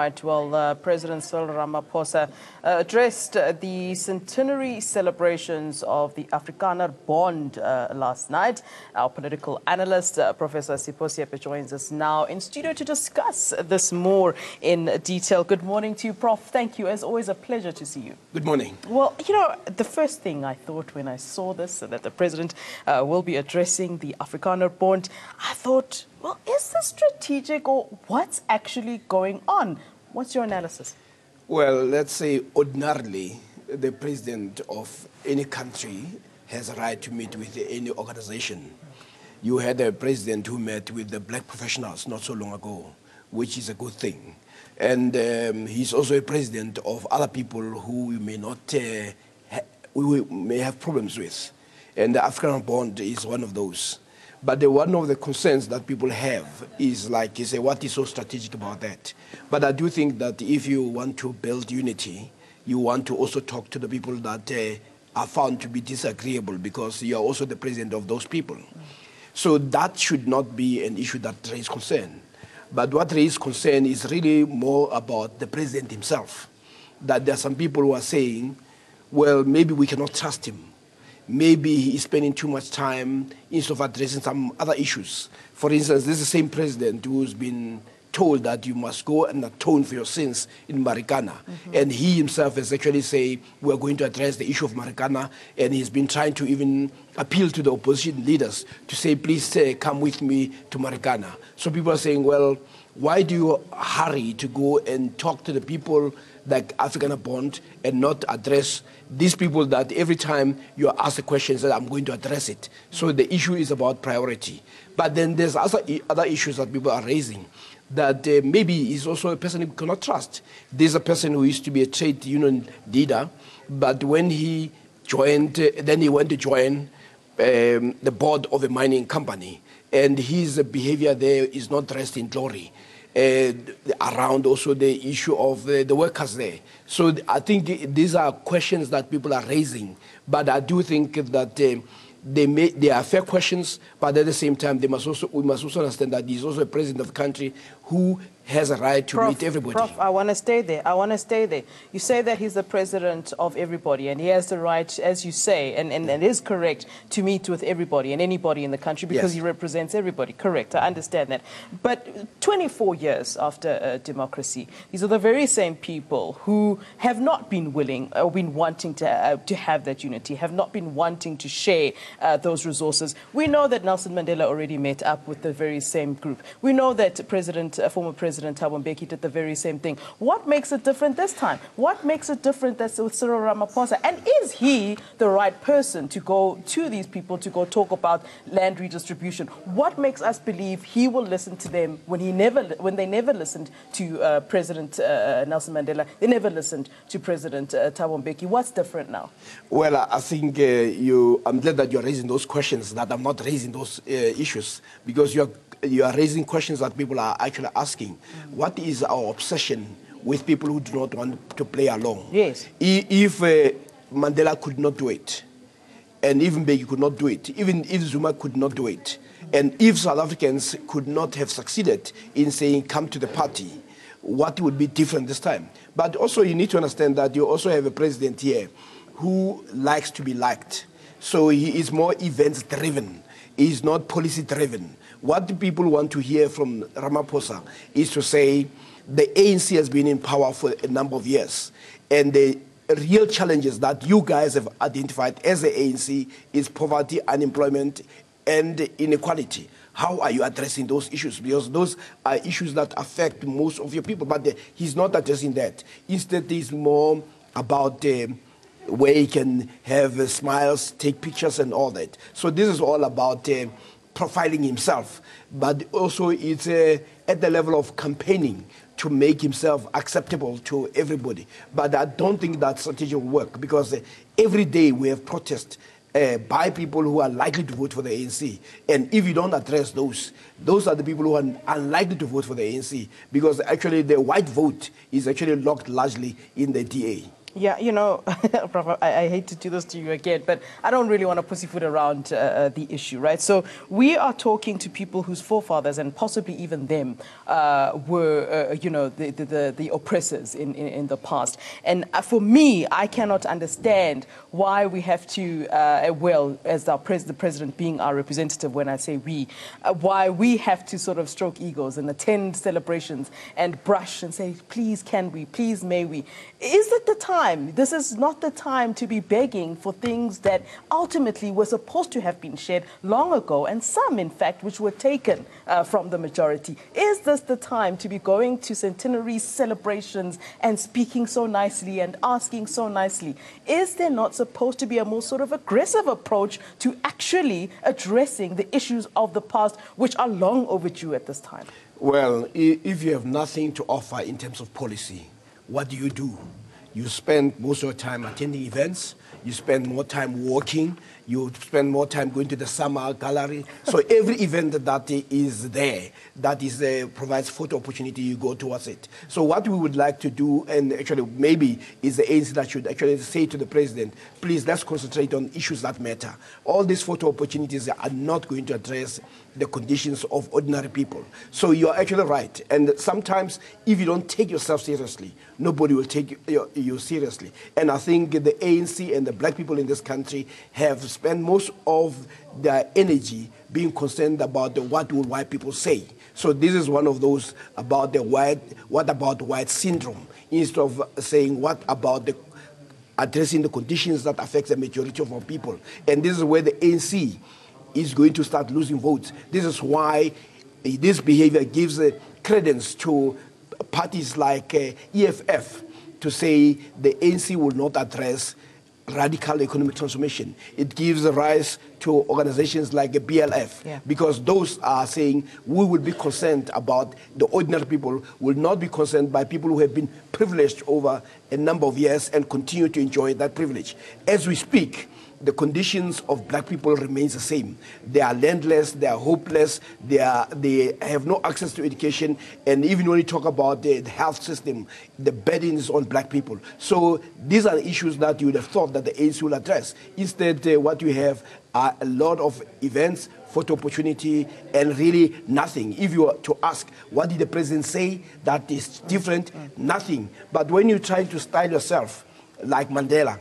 Right, well, President Ramaphosa addressed the Centenary Celebrations of the Afrikanerbond last night. Our political analyst, Professor Sipho Seepe, joins us now in studio to discuss this more in detail. Good morning to you, Prof. Thank you. As always, a pleasure to see you. Good morning. Well, you know, the first thing I thought when I saw this, that the President will be addressing the Afrikanerbond, I thought, well, is this strategic or what's actually going on? What's your analysis? Well, let's say ordinarily, the president of any country has a right to meet with any organization. You had a president who met with the black professionals not so long ago, which is a good thing. And he's also a president of other people who we may not we may have problems with. And the Afrikanerbond is one of those. But one of the concerns that people have is like, you say, what is so strategic about that? But I do think that if you want to build unity, you want to also talk to the people that are found to be disagreeable because you are also the president of those people. So that should not be an issue that raises concern. But what raises concern is really more about the president himself. That there are some people who are saying, well, maybe we cannot trust him. Maybe he's spending too much time instead of addressing some other issues. For instance, this is the same president who's been told that you must go and atone for your sins in Marikana. And he himself has actually said, we're going to address the issue of Marikana. And he's been trying to even appeal to the opposition leaders to say, please come with me to Marikana. So people are saying, well, why do you hurry to go and talk to the people like Afrikanerbond and not address these people that every time you ask a question, say, I'm going to address it. So the issue is about priority. But then there's other issues that people are raising that maybe he's also a person you cannot trust. There's a person who used to be a trade union leader, but when he joined, then he went to join the board of a mining company, and his behavior there is not dressed in glory. Around also the issue of the workers there. So I think these are questions that people are raising, but I do think that they are fair questions, but at the same time, we must also understand that he's also a president of the country who has a right to meet everybody. Prof, I want to stay there. You say that he's the president of everybody, and he has the right, as you say, and it is correct, to meet with everybody and anybody in the country because he represents everybody. Correct, I understand that. But 24 years after democracy, these are the very same people who have not been willing or been wanting to have that unity, have not been wanting to share those resources. We know that Nelson Mandela already met up with the very same group. We know that former President Thabo Mbeki did the very same thing. What makes it different this time? What makes it different with Cyril Ramaphosa? And is he the right person to go to these people to go talk about land redistribution? What makes us believe he will listen to them when they never listened to President Nelson Mandela? They never listened to President Thabo Mbeki. What's different now? Well, I think I'm glad that you're raising those questions, that I'm not raising those issues, because you are raising questions that people are actually asking. What is our obsession with people who do not want to play along? Yes. If Mandela could not do it, and even Mbeki could not do it, even if Zuma could not do it, and if South Africans could not have succeeded in saying, come to the party, what would be different this time? But also you need to understand that you also have a president here who likes to be liked. So he is more events-driven. He is not policy-driven. What the people want to hear from Ramaphosa is to say the ANC has been in power for a number of years, and the real challenges that you guys have identified as the ANC is poverty, unemployment, and inequality. How are you addressing those issues? Because those are issues that affect most of your people, but he's not addressing that. Instead, it's more about where he can have smiles, take pictures and all that. So this is all about profiling himself, but also it's at the level of campaigning to make himself acceptable to everybody. But I don't think that strategy will work, because every day we have protests by people who are likely to vote for the ANC. And if you don't address those are the people who are unlikely to vote for the ANC, because actually the white vote is actually locked largely in the DA. Yeah, you know, Prof, I hate to do this to you again, but I don't really want to pussyfoot around the issue, right? So we are talking to people whose forefathers, and possibly even them, were, you know, the oppressors in the past. And for me, I cannot understand why we have to, well, as the president being our representative, when I say we, why we have to sort of stroke egos and attend celebrations and brush and say, please can we, please may we. Is it the time? This is not the time to be begging for things that ultimately were supposed to have been shared long ago, and some, in fact, which were taken from the majority. Is this the time to be going to centenary celebrations and speaking so nicely and asking so nicely? Is there not supposed to be a more sort of aggressive approach to actually addressing the issues of the past, which are long overdue at this time? Well, if you have nothing to offer in terms of policy, what do? You spend most of your time attending events, you spend more time walking, you spend more time going to the summer gallery. So every event that is there, that is provides photo opportunity, you go towards it. So what we would like to do, and actually maybe is the ANC that should actually say to the president, please let's concentrate on issues that matter. All these photo opportunities are not going to address the conditions of ordinary people. So you're actually right. And sometimes if you don't take yourself seriously, nobody will take you seriously. And I think the ANC and the black people in this country have spent most of their energy being concerned about what will white people say. So this is one of those about the what about white syndrome, instead of saying what about addressing the conditions that affect the majority of our people. And this is where the ANC is going to start losing votes. This is why this behavior gives credence to parties like EFF to say the ANC will not address radical economic transformation. It gives rise to organizations like BLF, because those are saying we will be concerned about the ordinary people, will not be concerned by people who have been privileged over a number of years and continue to enjoy that privilege. As we speak, the conditions of black people remains the same. They are landless, they are hopeless, they have no access to education, and even when you talk about the health system, the burden is on black people. So these are issues that you would have thought that the ANC will address. Instead, what you have are a lot of events, photo opportunity, and really nothing. If you were to ask, what did the president say that is different? Nothing. But when you try to style yourself like Mandela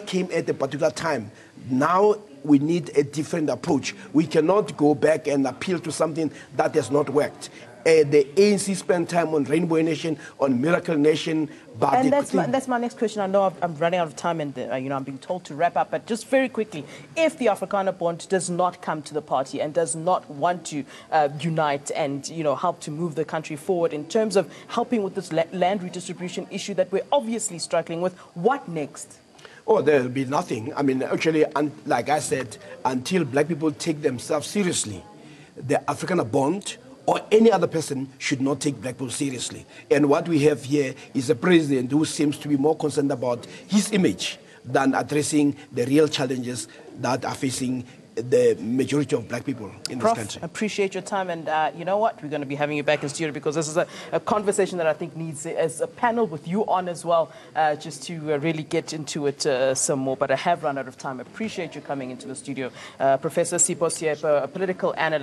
came at a particular time. Now we need a different approach. We cannot go back and appeal to something that has not worked. The ANC spent time on Rainbow Nation, on Miracle Nation. But and that's my next question. I know I'm running out of time, and you know I'm being told to wrap up. But just very quickly, if the Afrikanerbond does not come to the party and does not want to unite and help to move the country forward in terms of helping with this land redistribution issue that we're obviously struggling with, what next? Oh, there'll be nothing. I mean, actually, like I said, until black people take themselves seriously, the Afrikanerbond or any other person should not take black people seriously. And what we have here is a president who seems to be more concerned about his image than addressing the real challenges that are facing the majority of black people in Prof, this country. Appreciate your time, and you know what? We're going to be having you back in studio because this is a conversation that I think needs as a panel with you on as well, just to really get into it some more. But I have run out of time. Appreciate you coming into the studio. Professor Sipho Seepe, a political analyst.